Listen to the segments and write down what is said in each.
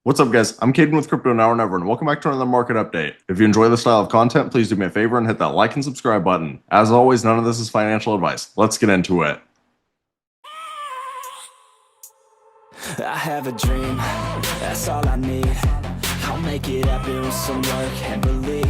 What's up, guys? I'm Caden with Crypto Now or Never, and welcome back to another market update. If you enjoy this style of content, please do me a favor and hit that like and subscribe button. As always, none of this is financial advice. Let's get into it. I have a dream, that's all I need. I'll make it happen with some work and belief.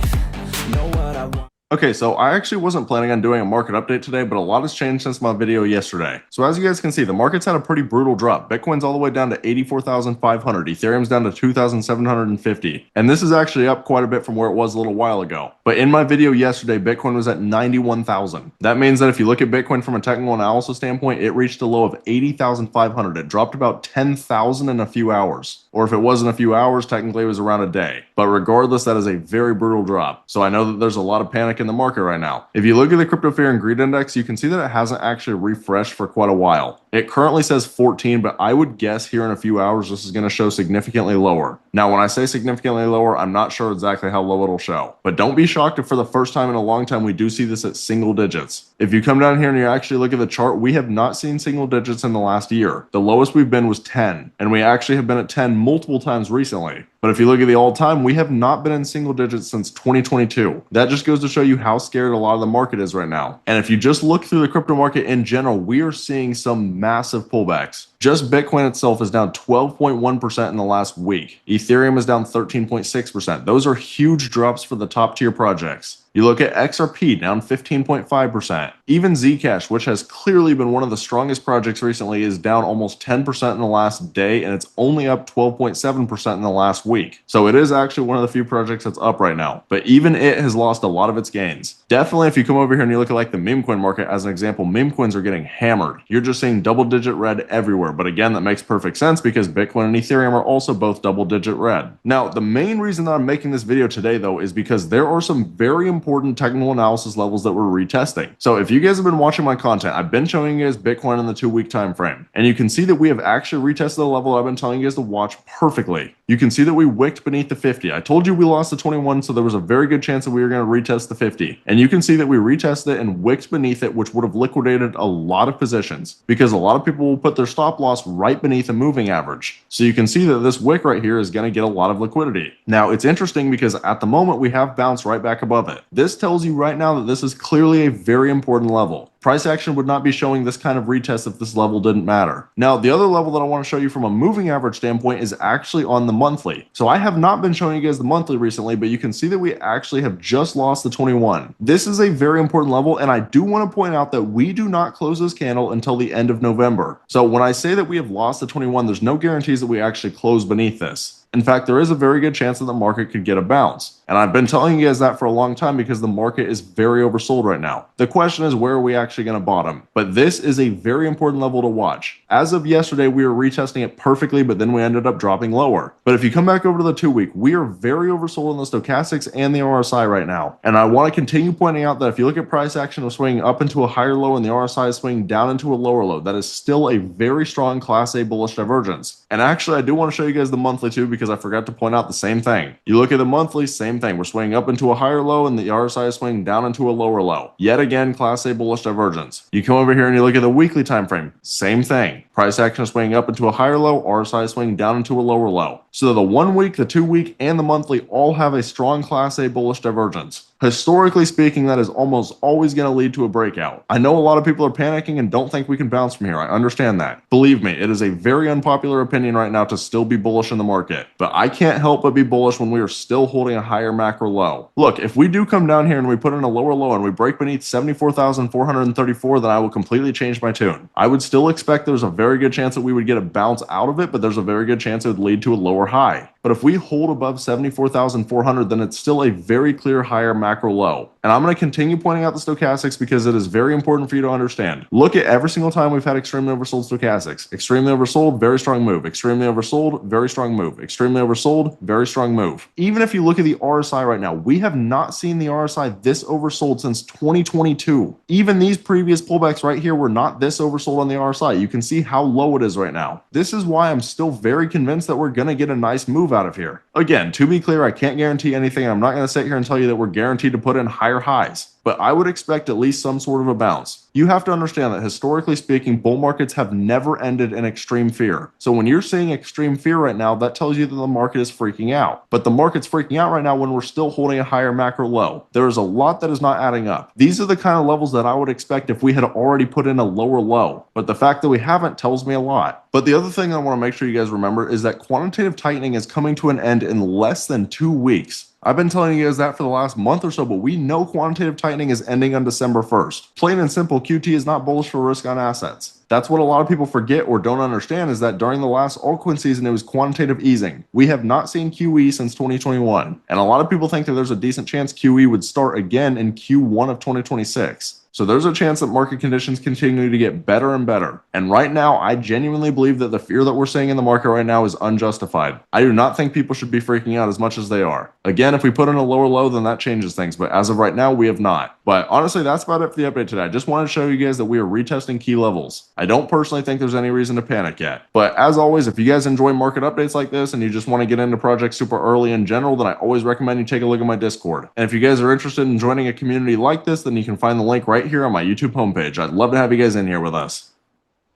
Know what I want. Okay, so I actually wasn't planning on doing a market update today, but a lot has changed since my video yesterday. So as you guys can see, the market's had a pretty brutal drop. Bitcoin's all the way down to 84,500. Ethereum's down to 2,750. And this is actually up quite a bit from where it was a little while ago. But in my video yesterday, Bitcoin was at 91,000. That means that if you look at Bitcoin from a technical analysis standpoint, it reached a low of 80,500. It dropped about 10,000 in a few hours. Or if it wasn't a few hours, technically it was around a day. But regardless, that is a very brutal drop. So I know that there's a lot of panic in the market right now. If you look at the crypto fear and greed index, you can see that it hasn't actually refreshed for quite a while. It currently says 14, but I would guess here in a few hours this is going to show significantly lower. Now, when I say significantly lower, I'm not sure exactly how low it'll show. But don't be shocked if for the first time in a long time we do see this at single digits. If you come down here and you actually look at the chart, we have not seen single digits in the last year. The lowest we've been was 10, and we actually have been at 10 multiple times recently. But if you look at the all-time, we have not been in single digits since 2022. That just goes to show you how scared a lot of the market is right now. And if you just look through the crypto market in general, we are seeing some massive pullbacks. Just Bitcoin itself is down 12.1% in the last week. Ethereum is down 13.6%. Those are huge drops for the top tier projects. You look at XRP, down 15.5%. Even Zcash, which has clearly been one of the strongest projects recently, is down almost 10% in the last day, and it's only up 12.7% in the last week. So it is actually one of the few projects that's up right now. But even it has lost a lot of its gains. Definitely, if you come over here and you look at like the meme coin market as an example, meme coins are getting hammered. You're just seeing double-digit red everywhere. But again, that makes perfect sense because Bitcoin and Ethereum are also both double-digit red. Now, the main reason that I'm making this video today, though, is because there are some very important technical analysis levels that we're retesting. So if you guys have been watching my content, I've been showing you guys Bitcoin in the 2-week time frame, and you can see that we have actually retested the level I've been telling you guys to watch perfectly. You can see that we wicked beneath the 50. I told you we lost the 21, so there was a very good chance that we were going to retest the 50. And you can see that we retested it and wicked beneath it, which would have liquidated a lot of positions because a lot of people will put their stop loss right beneath a moving average. So you can see that this wick right here is going to get a lot of liquidity. Now, it's interesting because at the moment we have bounced right back above it. This tells you right now that this is clearly a very important level. Price action would not be showing this kind of retest if this level didn't matter. Now, the other level that I want to show you from a moving average standpoint is actually on the monthly. So I have not been showing you guys the monthly recently, but you can see that we actually have just lost the 21. This is a very important level, and I do want to point out that we do not close this candle until the end of November. So when I say that we have lost the 21, there's no guarantees that we actually close beneath this. In fact, there is a very good chance that the market could get a bounce. And I've been telling you guys that for a long time because the market is very oversold right now. The question is, where are we actually going to bottom? But this is a very important level to watch. As of yesterday, we were retesting it perfectly, but then we ended up dropping lower. But if you come back over to the 2-week, we are very oversold on the stochastics and the RSI right now. And I want to continue pointing out that if you look at price action of swinging up into a higher low and the RSI is swinging down into a lower low, that is still a very strong Class A bullish divergence. And actually, I do want to show you guys the monthly too, because I forgot to point out the same thing. You look at the monthly, same thing. We're swinging up into a higher low and the RSI is swinging down into a lower low. Yet again, Class A bullish divergence. You come over here and you look at the weekly time frame, same thing. Price action is swinging up into a higher low, RSI is swinging down into a lower low. So the 1 week, the 2 week, and the monthly all have a strong Class A bullish divergence. Historically speaking, that is almost always going to lead to a breakout. I know a lot of people are panicking and don't think we can bounce from here. I understand that. Believe me, it is a very unpopular opinion right now to still be bullish in the market. But I can't help but be bullish when we are still holding a higher macro low. Look, if we do come down here and we put in a lower low and we break beneath 74,434, then I will completely change my tune. I would still expect there's a very good chance that we would get a bounce out of it, but there's a very good chance it would lead to a lower high. But if we hold above 74,400, then it's still a very clear higher macro low. And I'm going to continue pointing out the stochastics because it is very important for you to understand. Look at every single time we've had extremely oversold stochastics. Extremely oversold, very strong move. Extremely oversold, very strong move. Extremely oversold, very strong move. Even if you look at the RSI right now, we have not seen the RSI this oversold since 2022. Even these previous pullbacks right here were not this oversold on the RSI. You can see how low it is right now. This is why I'm still very convinced that we're going to get a nice move move out of here. Again, to be clear, I can't guarantee anything. I'm not going to sit here and tell you that we're guaranteed to put in higher highs, but I would expect at least some sort of a bounce. You have to understand that historically speaking, bull markets have never ended in extreme fear. So when you're seeing extreme fear right now, that tells you that the market is freaking out. But the market's freaking out right now when we're still holding a higher macro low. There is a lot that is not adding up. These are the kind of levels that I would expect if we had already put in a lower low. But the fact that we haven't tells me a lot. But the other thing I want to make sure you guys remember is that quantitative tightening is coming to an end in less than 2 weeks. I've been telling you guys that for the last month or so, but we know quantitative tightening is ending on December 1st. Plain and simple, QT is not bullish for risk on assets. That's what a lot of people forget or don't understand, is that during the last altcoin season, it was quantitative easing. We have not seen QE since 2021. And a lot of people think that there's a decent chance QE would start again in Q1 of 2026. So there's a chance that market conditions continue to get better and better. And right now, I genuinely believe that the fear that we're seeing in the market right now is unjustified. I do not think people should be freaking out as much as they are. Again, if we put in a lower low, then that changes things. But as of right now, we have not. But honestly, that's about it for the update today. I just wanted to show you guys that we are retesting key levels. I don't personally think there's any reason to panic yet. But as always, if you guys enjoy market updates like this and you just want to get into projects super early in general, then I always recommend you take a look at my Discord. And if you guys are interested in joining a community like this, then you can find the link right here on my YouTube homepage. I'd love to have you guys in here with us.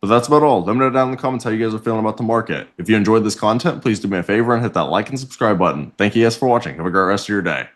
But that's about all. Let me know down in the comments how you guys are feeling about the market. If you enjoyed this content, please do me a favor and hit that like and subscribe button. Thank you guys for watching. Have a great rest of your day.